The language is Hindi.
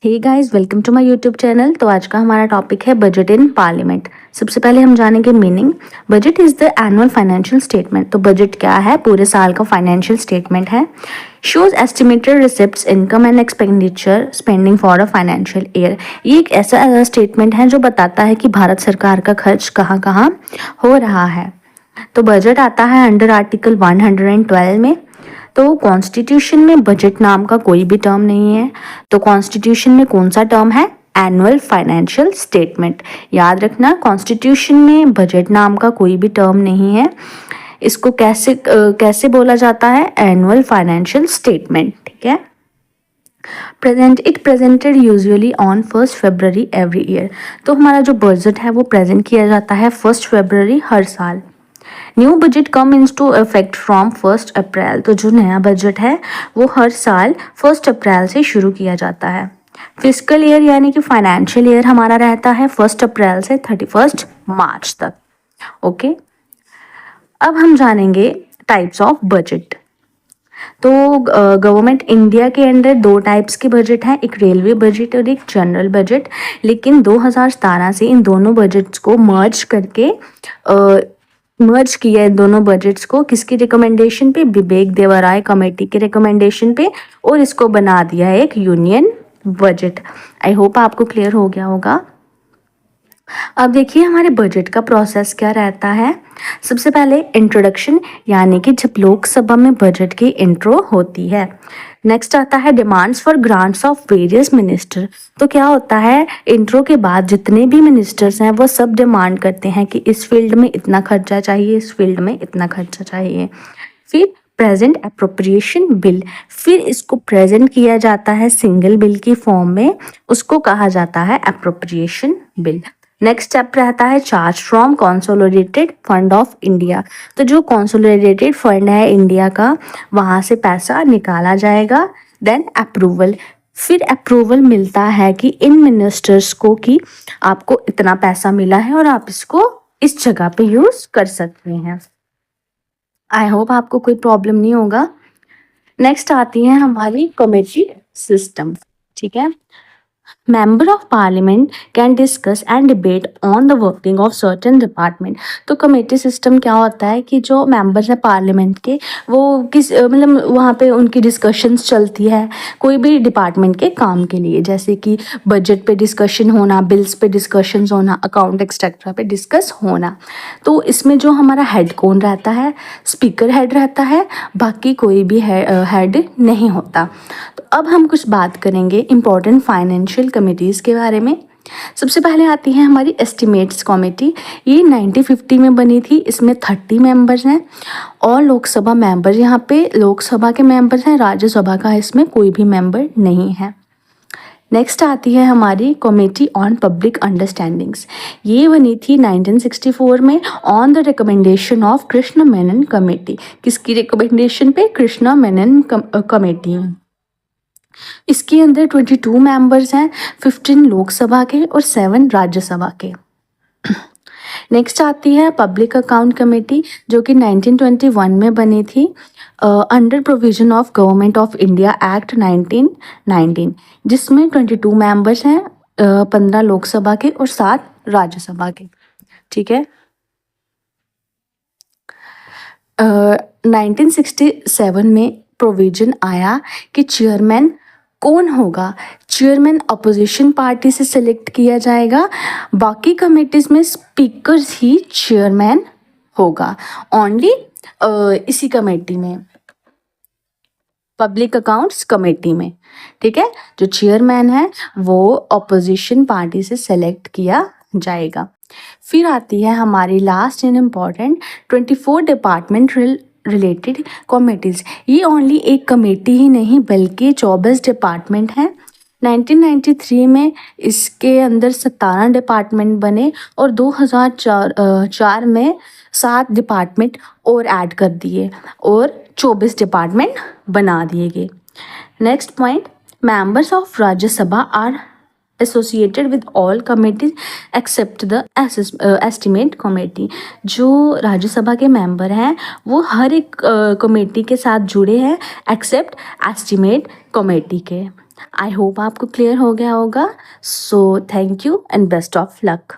Hey guys, welcome to my YouTube channel. तो आज का हमारा टॉपिक है बजट इन पार्लियामेंट। सबसे पहले हम जानेंगे meaning. Budget is the annual financial statement. तो बजट क्या है? पूरे साल का फाइनेंशियल स्टेटमेंट है। Shows estimated receipts, income and expenditure, spending for a financial year. ये एक ऐसा स्टेटमेंट है जो बताता है कि भारत सरकार का खर्च कहाँ कहाँ हो रहा है। तो बजट आता है अंडर आर्टिकल 112 में। तो कॉन्स्टिट्यूशन में बजट नाम का कोई भी टर्म नहीं है। तो कॉन्स्टिट्यूशन में कौन सा टर्म है? Annual financial statement. याद रखना, कॉन्स्टिट्यूशन में बजट नाम का कोई भी टर्म नहीं है। इसको कैसे बोला जाता है? Annual financial statement. ठीक है। Presented usually on 1 February every year. तो हमारा जो बजट है वो प्रेजेंट किया जाता है 1 फरवरी हर साल। New budget come into effect from 1 अप्रैल। तो जो नया बजट है वो हर साल 1 अप्रैल से शुरू किया जाता है। फिजिकल ईयर यानी कि फाइनेंशियल ईयर हमारा रहता है 1 अप्रैल से 31 मार्च तक। ओके, अब हम जानेंगे टाइप्स ऑफ बजट। तो गवर्नमेंट इंडिया के अंदर 2 टाइप्स के बजट हैं, एक रेलवे बजट और एक जनरल बजट। लेकिन 2017 से इन दोनों बजट्स को मर्ज किया इन दोनों बजट्स को। किसकी रिकमेंडेशन पे? विवेक देवराय कमेटी के रिकमेंडेशन पे, और इसको बना दिया है एक यूनियन बजट। आई होप आपको क्लियर हो गया होगा। अब देखिए हमारे बजट का प्रोसेस क्या रहता है। सबसे पहले इंट्रोडक्शन, यानी कि जब लोकसभा में बजट की इंट्रो होती है। नेक्स्ट आता है demands for grants of various minister. तो क्या होता है, इंट्रो के बाद जितने भी मिनिस्टर्स हैं वो सब डिमांड करते हैं कि इस फील्ड में इतना खर्चा चाहिए, इस फील्ड में इतना खर्चा चाहिए। फिर प्रेजेंट अप्रोप्रिएशन बिल, फिर इसको प्रेजेंट किया जाता है सिंगल बिल की फॉर्म में, उसको कहा जाता है अप्रोप्रिएशन बिल। नेक्स्ट स्टेप रहता है charge from consolidated fund of India. तो जो कंसोलिडेटेड फंड है इंडिया का, वहां से पैसा निकाला जाएगा। देन अप्रूवल, फिर अप्रूवल मिलता है कि इन मिनिस्टर्स को कि आपको इतना पैसा मिला है और आप इसको इस जगह पे यूज कर सकते हैं। आई होप आपको कोई प्रॉब्लम नहीं होगा। नेक्स्ट आती है हमारी कमेटी सिस्टम। ठीक है। Member of parliament can discuss and debate on the working of certain department. तो कमेटी सिस्टम क्या होता है कि जो मेंबर्स हैं पार्लियामेंट के, वो मतलब वहाँ पे उनकी डिस्कशंस चलती है कोई भी डिपार्टमेंट के काम के लिए, जैसे कि बजट पे डिस्कशन होना, बिल्स पे डिस्कशंस होना, अकाउंट एक्सेट्रा पे डिस्कस होना। तो इसमें जो हमारा हेड कौन रहता है? स्पीकर हेड रहता है, बाकी कोई भी हेड नहीं होता। तो अब हम कुछ बात करेंगे इम्पोर्टेंट फाइनेंशियल कमिटीज़ के बारे में। सबसे पहले आती है हमारी एस्टिमेट्स कमेटी। ये 1950 में बनी थी। इसमें 30 मेंबर्स हैं और लोकसभा मेंबर, यहाँ पे लोकसभा के मेंबर्स हैं, राज्यसभा का इसमें कोई भी मेंबर नहीं है। नेक्स्ट आती है हमारी कमेटी ऑन पब्लिक अंडरस्टैंडिंग्स। ये बनी थी 1964 में on the recommendation of Krishna Menon committee. किसकी रिकमेंडेशन पे? कृष्णा मेनन कमेटी। इसके अंदर 22 मेंबर्स हैं, 15 लोकसभा के और 7 राज्यसभा के। नेक्स्ट आती है पब्लिक अकाउंट कमेटी, जो कि 1921 में बनी थी under provision of government of India act 1919, जिसमें 22 मेंबर्स हैं, 15 लोकसभा के और 7 राज्यसभा के। ठीक है। 1967 में प्रोविजन आया कि चेयरमैन कौन होगा? चेयरमैन अपोजिशन पार्टी से सिलेक्ट किया जाएगा। बाकी कमेटीज में स्पीकर ही चेयरमैन होगा। ओनली इसी कमेटी में, पब्लिक अकाउंट्स कमेटी में। ठीक है। जो चेयरमैन है वो अपोजिशन पार्टी से सेलेक्ट किया जाएगा। फिर आती है हमारी last and important 24 department related committees. ये ओनली एक कमेटी ही नहीं बल्कि 24 डिपार्टमेंट हैं। 1993 में इसके अंदर 17 डिपार्टमेंट बने और 2004 में 7 डिपार्टमेंट और ऐड कर दिए और 24 डिपार्टमेंट बना दिए गए। Next point, members of Rajya Sabha are associated with all committees accept the estimate committee. जो राज्यसभा के मेंबर हैं वो हर एक कमेटी के साथ जुड़े हैं एक्सेप्ट एस्टिमेट कमेटी के। आई होप आपको क्लियर हो गया होगा। So thank you and best of luck.